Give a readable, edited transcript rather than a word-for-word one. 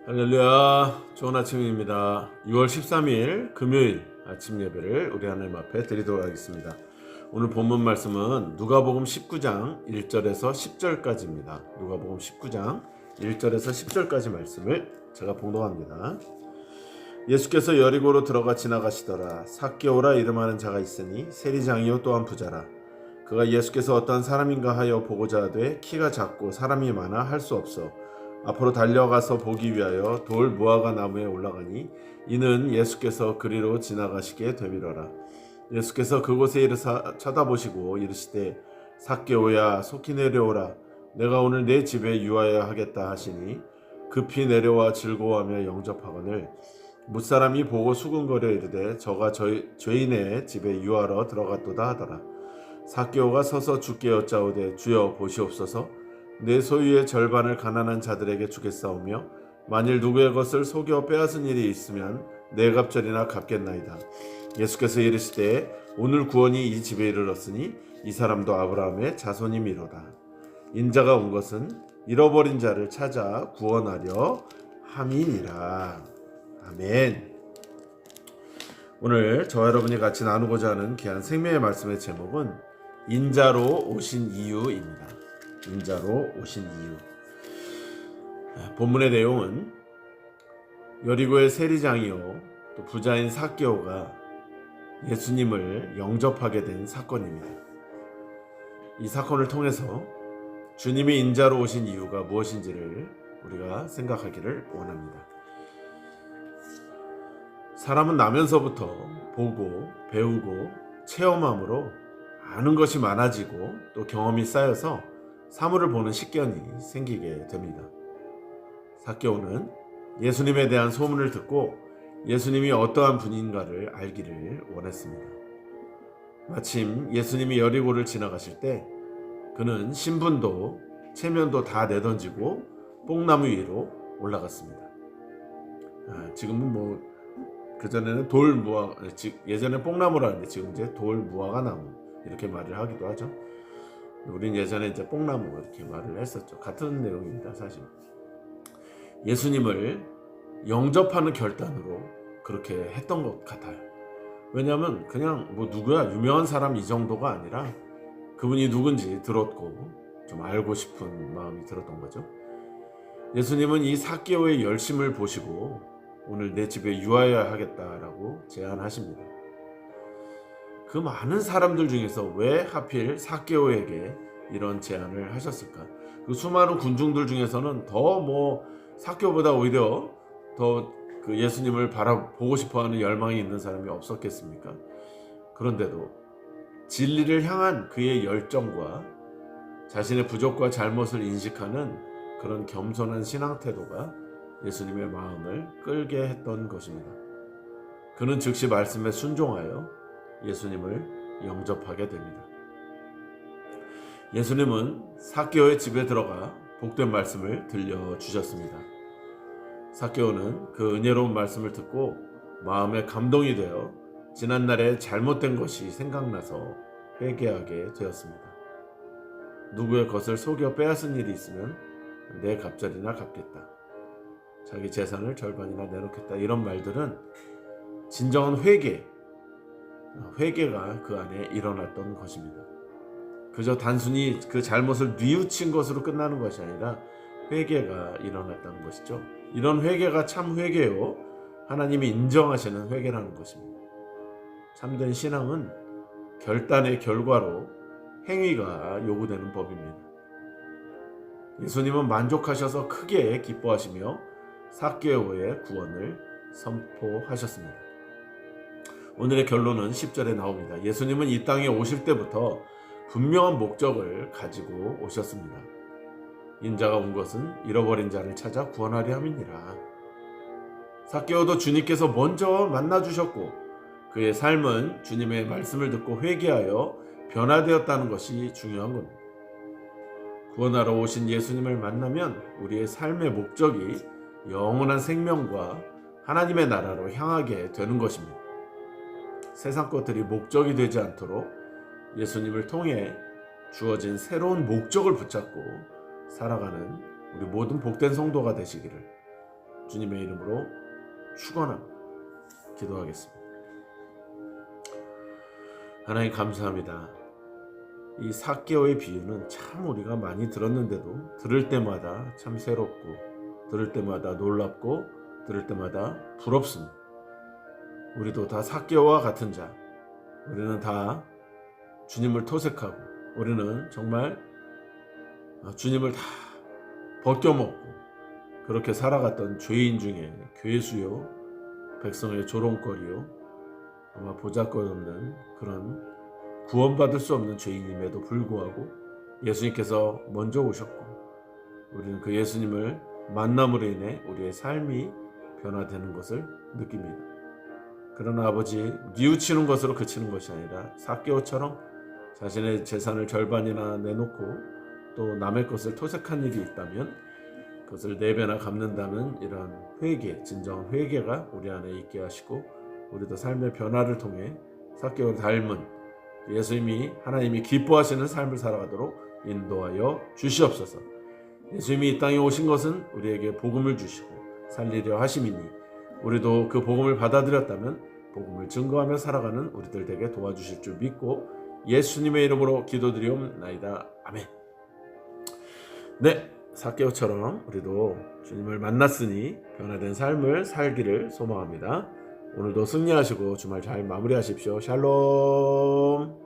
할렐루야, 좋은 아침입니다. 6월 13일 금요일 아침 예배를 우리 하나님 앞에 드리도록 하겠습니다. 오늘 본문 말씀은 누가복음 19장 1절에서 10절까지입니다. 누가복음 19장 1절에서 10절까지 말씀을 제가 봉독합니다. 예수께서 여리고로 들어가 지나가시더라. 삭개오라 이름하는 자가 있으니 세리장이요 또한 부자라. 그가 예수께서 어떤 사람인가 하여 보고자 하되 키가 작고 사람이 많아 할 수 없어 앞으로 달려가서 보기 위하여 돌 무화과 나무에 올라가니 이는 예수께서 그리로 지나가시게 되밀어라. 예수께서 그곳에 이르사 쳐다보시고 이르시되 삭개오야 속히 내려오라. 내가 오늘 내 집에 유하여 하겠다 하시니 급히 내려와 즐거워하며 영접하거늘 뭇사람이 보고 수군거려 이르되 저가 죄인의 집에 유하러 들어갔도다 하더라. 삭개오가 서서 주께 여짜오되 주여 보시옵소서. 내 소유의 절반을 가난한 자들에게 주겠사오며 만일 누구의 것을 속여 빼앗은 일이 있으면 네 갑절이나 갚겠나이다. 예수께서 이르시되 오늘 구원이 이 집에 이르렀으니 이 사람도 아브라함의 자손이미로다. 인자가 온 것은 잃어버린 자를 찾아 구원하려 함이니라. 아멘. 오늘 저와 여러분이 같이 나누고자 하는 귀한 생명의 말씀의 제목은 인자로 오신 이유입니다. 인자로 오신 이유. 본문의 내용은 여리고의 세리장이요 또 부자인 삭개오가 예수님을 영접하게 된 사건입니다. 이 사건을 통해서 주님이 인자로 오신 이유가 무엇인지를 우리가 생각하기를 원합니다. 사람은 나면서부터 보고 배우고 체험함으로 아는 것이 많아지고 또 경험이 쌓여서 사물을 보는 식견이 생기게 됩니다. 삭개오는 예수님에 대한 소문을 듣고 예수님이 어떠한 분인가를 알기를 원했습니다. 마침 예수님이 여리고를 지나가실 때 그는 신분도 체면도 다 내던지고 뽕나무 위로 올라갔습니다. 지금은 그전에는 예전에 뽕나무라 하는데 지금 이제 돌무화과 나무 이렇게 말을 하기도 하죠. 우린 예전에 이제 뽕나무 이렇게 말을 했었죠. 같은 내용입니다, 사실. 예수님을 영접하는 결단으로 그렇게 했던 것 같아요. 왜냐하면 그냥 누구야 유명한 사람 이 정도가 아니라 그분이 누군지 들었고 좀 알고 싶은 마음이 들었던 거죠. 예수님은 이 삭개오의 열심을 보시고 오늘 내 집에 유하여야 하겠다라고 제안하십니다. 그 많은 사람들 중에서 왜 하필 삭개오에게 이런 제안을 하셨을까? 그 수많은 군중들 중에서는 더 삭개오보다 오히려 더 그 예수님을 보고 싶어하는 열망이 있는 사람이 없었겠습니까? 그런데도 진리를 향한 그의 열정과 자신의 부족과 잘못을 인식하는 그런 겸손한 신앙 태도가 예수님의 마음을 끌게 했던 것입니다. 그는 즉시 말씀에 순종하여 예수님을 영접하게 됩니다. 예수님은 삭개오의 집에 들어가 복된 말씀을 들려주셨습니다. 삭개오는 그 은혜로운 말씀을 듣고 마음에 감동이 되어 지난날에 잘못된 것이 생각나서 회개하게 되었습니다. 누구의 것을 속여 빼앗은 일이 있으면 네 갑절이나 갚겠다. 자기 재산을 절반이나 내놓겠다. 이런 말들은 진정한 회개가 그 안에 일어났던 것입니다. 그저 단순히 그 잘못을 뉘우친 것으로 끝나는 것이 아니라 회개가 일어났다는 것이죠. 이런 회개가 참 회개요. 하나님이 인정하시는 회개라는 것입니다. 참된 신앙은 결단의 결과로 행위가 요구되는 법입니다. 예수님은 만족하셔서 크게 기뻐하시며 삭개오의 구원을 선포하셨습니다. 오늘의 결론은 10절에 나옵니다. 예수님은 이 땅에 오실 때부터 분명한 목적을 가지고 오셨습니다. 인자가 온 것은 잃어버린 자를 찾아 구원하려 함이니라. 삭개오도 주님께서 먼저 만나주셨고 그의 삶은 주님의 말씀을 듣고 회개하여 변화되었다는 것이 중요한 겁니다. 구원하러 오신 예수님을 만나면 우리의 삶의 목적이 영원한 생명과 하나님의 나라로 향하게 되는 것입니다. 세상 것들이 목적이 되지 않도록 예수님을 통해 주어진 새로운 목적을 붙잡고 살아가는 우리 모든 복된 성도가 되시기를 주님의 이름으로 축원합니다. 기도하겠습니다. 하나님 감사합니다. 이 삭개오의 비유는 참 우리가 많이 들었는데도 들을 때마다 참 새롭고, 들을 때마다 놀랍고, 들을 때마다 부럽습니다. 우리도 다 삭개오와 같은 자, 우리는 다 주님을 토색하고, 우리는 정말 주님을 다 벗겨먹고 그렇게 살아갔던 죄인 중에 괴수요, 백성의 조롱거리요, 아마 보잘것없는 그런 구원받을 수 없는 죄인임에도 불구하고 예수님께서 먼저 오셨고, 우리는 그 예수님을 만남으로 인해 우리의 삶이 변화되는 것을 느낍니다. 그러나 아버지, 뉘우치는 것으로 그치는 것이 아니라 삭개오처럼 자신의 재산을 절반이나 내놓고 또 남의 것을 토색한 일이 있다면 그것을 4배나 갚는다는 이런 회개, 진정한 회개가 우리 안에 있게 하시고, 우리도 삶의 변화를 통해 삭개오를 닮은 예수님이, 하나님이 기뻐하시는 삶을 살아가도록 인도하여 주시옵소서. 예수님이 이 땅에 오신 것은 우리에게 복음을 주시고 살리려 하심이니, 우리도 그 복음을 받아들였다면 복음을 증거하며 살아가는 우리들 되게 도와주실 줄 믿고 예수님의 이름으로 기도드리옵나이다. 아멘. 네, 삭개오처럼 우리도 주님을 만났으니 변화된 삶을 살기를 소망합니다. 오늘도 승리하시고 주말 잘 마무리하십시오. 샬롬.